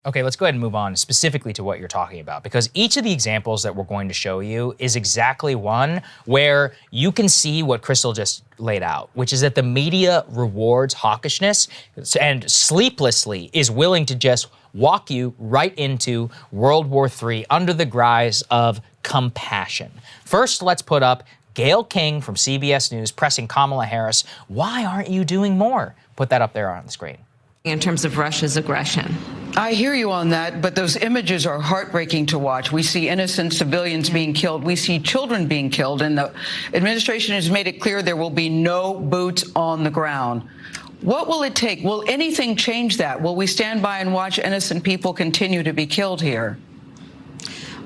Okay, let's go ahead and move on specifically to what you're talking about, because each of the examples that we're going to show you is exactly one where you can see what Krystal just laid out, which is that the media rewards hawkishness and sleeplessly is willing to just walk you right into World War III under the guise of compassion. First, let's put up Gayle King from CBS News pressing Kamala Harris. Why aren't you doing more? Put that up there on the screen. In terms of Russia's aggression. I hear you on that, but those images are heartbreaking to watch. We see innocent civilians being killed. We see children being killed, and the administration has made it clear there will be no boots on the ground. What will it take? Will anything change that? Will we stand by and watch innocent people continue to be killed here?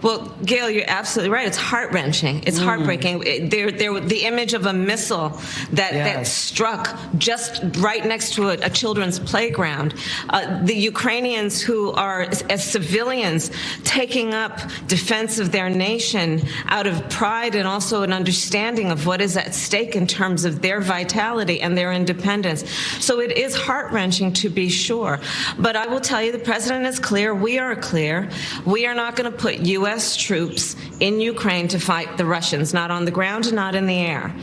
Well, Gail, you're absolutely right. It's heart-wrenching. It's heartbreaking. The image of a missile that struck just right next to a children's playground. The Ukrainians who are, as civilians, taking up defense of their nation out of pride and also an understanding of what is at stake in terms of their vitality and their independence. So it is heart-wrenching, to be sure. But I will tell you, the president is clear. We are clear. We are not going to put U.S. troops in Ukraine to fight the Russians, not on the ground and not in the air.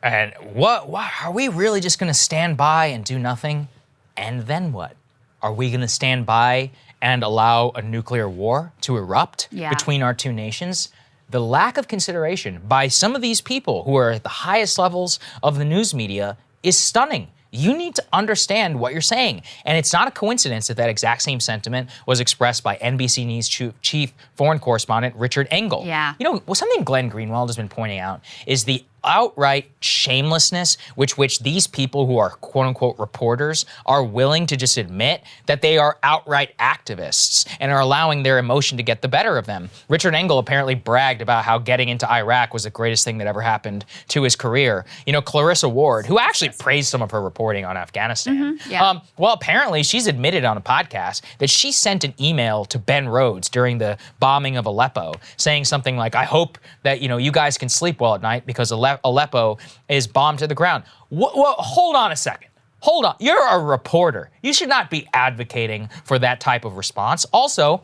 And what are we really just going to stand by and do nothing? And then what? Are we going to stand by and allow a nuclear war to erupt between our two nations? The lack of consideration by some of these people who are at the highest levels of the news media is stunning. You need to understand what you're saying. And it's not a coincidence that that exact same sentiment was expressed by NBC News chief foreign correspondent Richard Engel. Yeah. You know, something Glenn Greenwald has been pointing out is the outright shamelessness which these people who are quote-unquote reporters are willing to just admit that they are outright activists and are allowing their emotion to get the better of them. Richard Engel apparently bragged about how getting into Iraq was the greatest thing that ever happened to his career. You know, Clarissa Ward, who actually praised some of her reporting on Afghanistan. Well, apparently she's admitted on a podcast that she sent an email to Ben Rhodes during the bombing of Aleppo saying something like, I hope that, you know, you guys can sleep well at night because Aleppo is bombed to the ground. Hold on a second. Hold on. You're a reporter. You should not be advocating for that type of response. Also,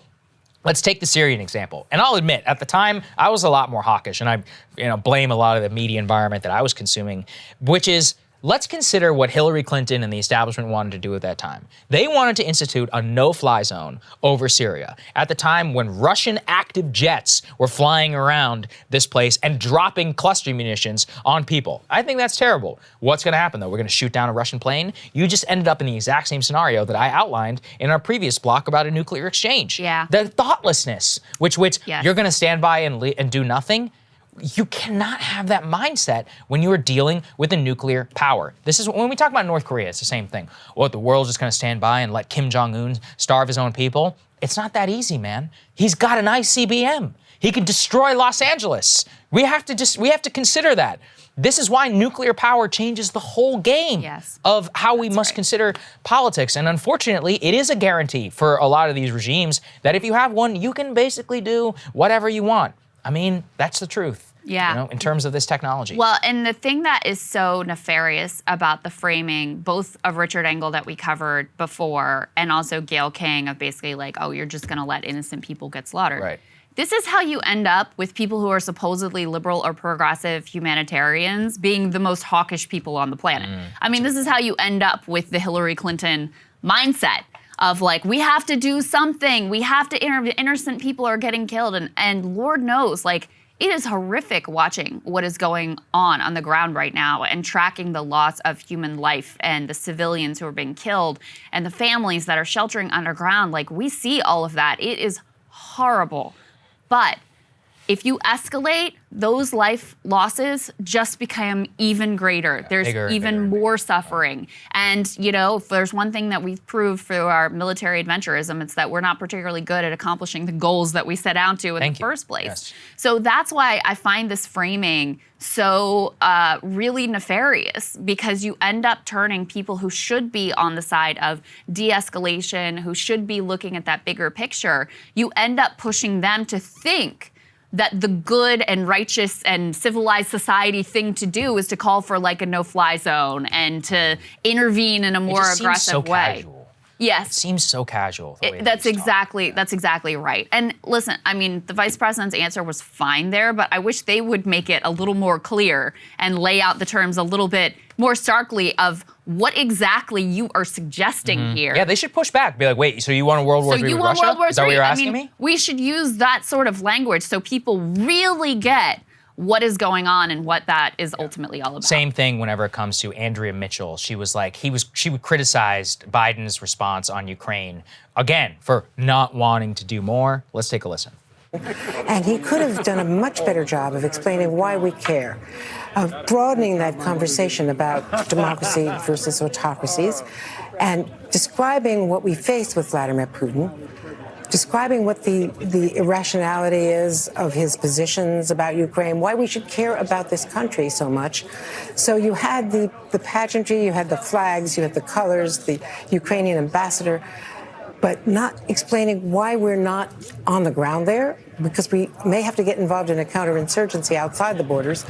let's take the Syrian example. And I'll admit, at the time, I was a lot more hawkish, and I blame a lot of the media environment that I was consuming, which is, let's consider what Hillary Clinton and the establishment wanted to do at that time. They wanted to institute a no-fly zone over Syria at the time when Russian active jets were flying around this place and dropping cluster munitions on people. I think that's terrible. What's going to happen, though? We're going to shoot down a Russian plane? You just ended up in the exact same scenario that I outlined in our previous block about a nuclear exchange. Yeah. The thoughtlessness, which you're going to stand by and do nothing. You cannot have that mindset when you are dealing with a nuclear power. This is when we talk about North Korea, it's the same thing. What, the world's just going to stand by and let Kim Jong-un starve his own people? It's not that easy, man. He's got an ICBM. He could destroy Los Angeles. We have to consider that. This is why nuclear power changes the whole game of how we must consider politics. And unfortunately, it is a guarantee for a lot of these regimes that if you have one, you can basically do whatever you want. I mean, that's the truth. Yeah. You know, in terms of this technology. Well, and the thing that is so nefarious about the framing, both of Richard Engel that we covered before, and also Gayle King of basically like, oh, you're just going to let innocent people get slaughtered. Right. This is how you end up with people who are supposedly liberal or progressive humanitarians being the most hawkish people on the planet. I mean, this is how you end up with the Hillary Clinton mindset of like, we have to do something. We have to intervene. Innocent people are getting killed. And Lord knows, like, it is horrific watching what is going on the ground right now and tracking the loss of human life and the civilians who are being killed and the families that are sheltering underground. Like, we see all of that. It is horrible. But if you escalate, those life losses just become even greater. There's even more suffering. And, you know, if there's one thing that we've proved through our military adventurism, it's that we're not particularly good at accomplishing the goals that we set out to in the first place. Yes. So that's why I find this framing so really nefarious, because you end up turning people who should be on the side of de-escalation, who should be looking at that bigger picture, you end up pushing them to think that the good and righteous and civilized society thing to do is to call for like a no-fly zone and to intervene in a more aggressive way. Casual. Yes. It seems so casual. That's exactly right. And listen, I mean, the vice president's answer was fine there, but I wish they would make it a little more clear and lay out the terms a little bit more starkly of what exactly you are suggesting here. Yeah, they should push back. Be like, wait, so you want a World War III with Russia? World War III? Is that what you're asking me? We should use that sort of language so people really get what is going on and what that is ultimately all about. Same thing whenever it comes to Andrea Mitchell. She was like, she criticized Biden's response on Ukraine, again, for not wanting to do more. Let's take a listen. And he could have done a much better job of explaining why we care, of broadening that conversation about democracy versus autocracies, and describing what we face with Vladimir Putin, describing what the irrationality is of his positions about Ukraine, why we should care about this country so much. So you had the pageantry, you had the flags, you had the colors, the Ukrainian ambassador, but not explaining why we're not on the ground there, because we may have to get involved in a counterinsurgency outside the borders.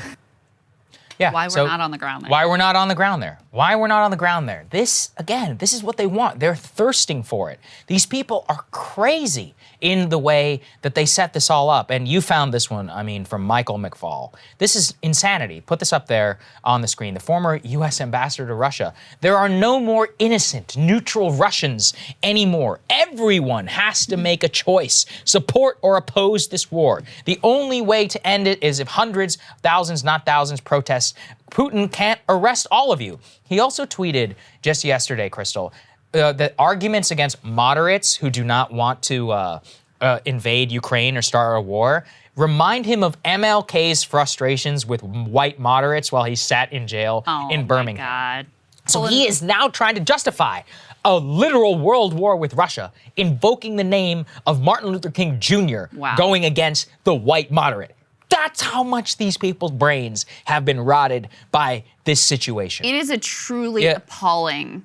Yeah. Why we're not on the ground there. Why we're not on the ground there. Why we're not on the ground there. This, again, this is what they want. They're thirsting for it. These people are crazy in the way that they set this all up. And you found this one, I mean, from Michael McFaul. This is insanity. Put this up there on the screen. The former U.S. ambassador to Russia. There are no more innocent, neutral Russians anymore. Everyone has to make a choice. Support or oppose this war. The only way to end it is if hundreds, thousands, not thousands, protest. Putin can't arrest all of you. He also tweeted just yesterday, Krystal, that arguments against moderates who do not want to invade Ukraine or start a war remind him of MLK's frustrations with white moderates while he sat in jail in Birmingham. My God. So he is now trying to justify a literal world war with Russia, invoking the name of Martin Luther King Jr. Going against the white moderate. That's how much these people's brains have been rotted by this situation. It is a truly appalling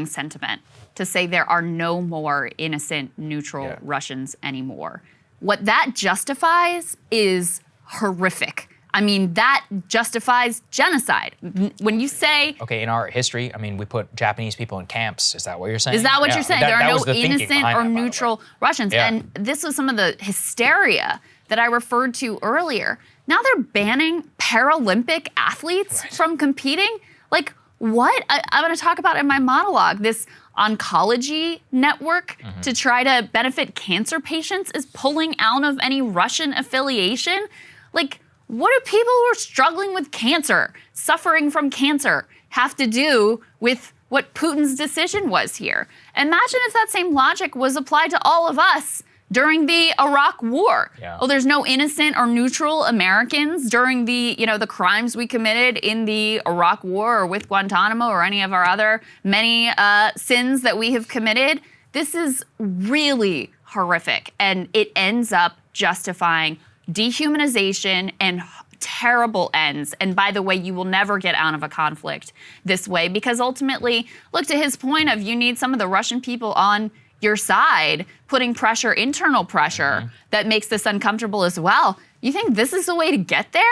sentiment to say there are no more innocent, neutral Russians anymore. What that justifies is horrific. I mean, that justifies genocide. When you say... Okay, in our history, I mean, we put Japanese people in camps. Is that what you're saying? Is that what you're saying? There are no innocent or that, neutral Russians. Yeah. And this was some of the hysteria that I referred to earlier. Now they're banning Paralympic athletes from competing? Like, what? I'm going to talk about in my monologue. This oncology network to try to benefit cancer patients is pulling out of any Russian affiliation. Like, what do people who are struggling with cancer, suffering from cancer, have to do with what Putin's decision was here? Imagine if that same logic was applied to all of us during the Iraq War. Oh, there's no innocent or neutral Americans during the, the crimes we committed in the Iraq War or with Guantanamo or any of our other many sins that we have committed. This is really horrific, and it ends up justifying dehumanization and terrible ends. And by the way, you will never get out of a conflict this way, because ultimately, look, to his point of you need some of the Russian people on your side, putting pressure, internal pressure, that makes this uncomfortable as well. You think this is the way to get there?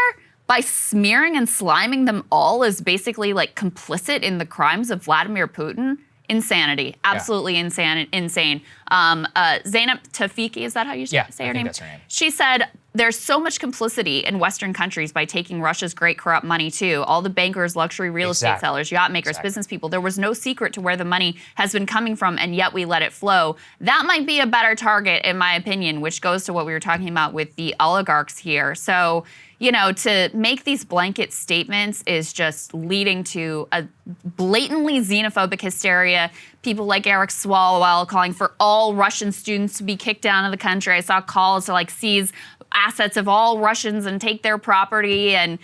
By smearing and sliming them all as basically like complicit in the crimes of Vladimir Putin? Insanity. Absolutely insane. Zainab Tafiki, is that how you say her name? That's her name. She said, there's so much complicity in Western countries by taking Russia's great corrupt money too. All the bankers, luxury real estate sellers, yacht makers, business people. There was no secret to where the money has been coming from, and yet we let it flow. That might be a better target, in my opinion, which goes to what we were talking about with the oligarchs here. So, to make these blanket statements is just leading to a blatantly xenophobic hysteria. People like Eric Swalwell calling for all Russian students to be kicked out of the country. I saw calls to seize assets of all Russians and take their property and,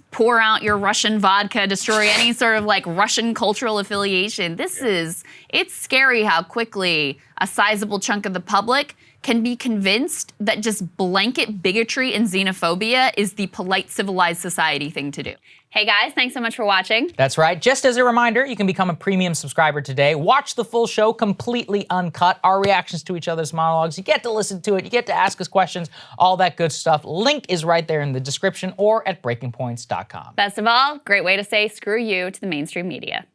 pour out your Russian vodka, destroy any sort of Russian cultural affiliation. It's scary how quickly a sizable chunk of the public can be convinced that just blanket bigotry and xenophobia is the polite, civilized society thing to do. Hey guys, thanks so much for watching. That's right. Just as a reminder, you can become a premium subscriber today. Watch the full show completely uncut, our reactions to each other's monologues. You get to listen to it, you get to ask us questions, all that good stuff. Link is right there in the description or at breakingpoints.com. Best of all, great way to say screw you to the mainstream media.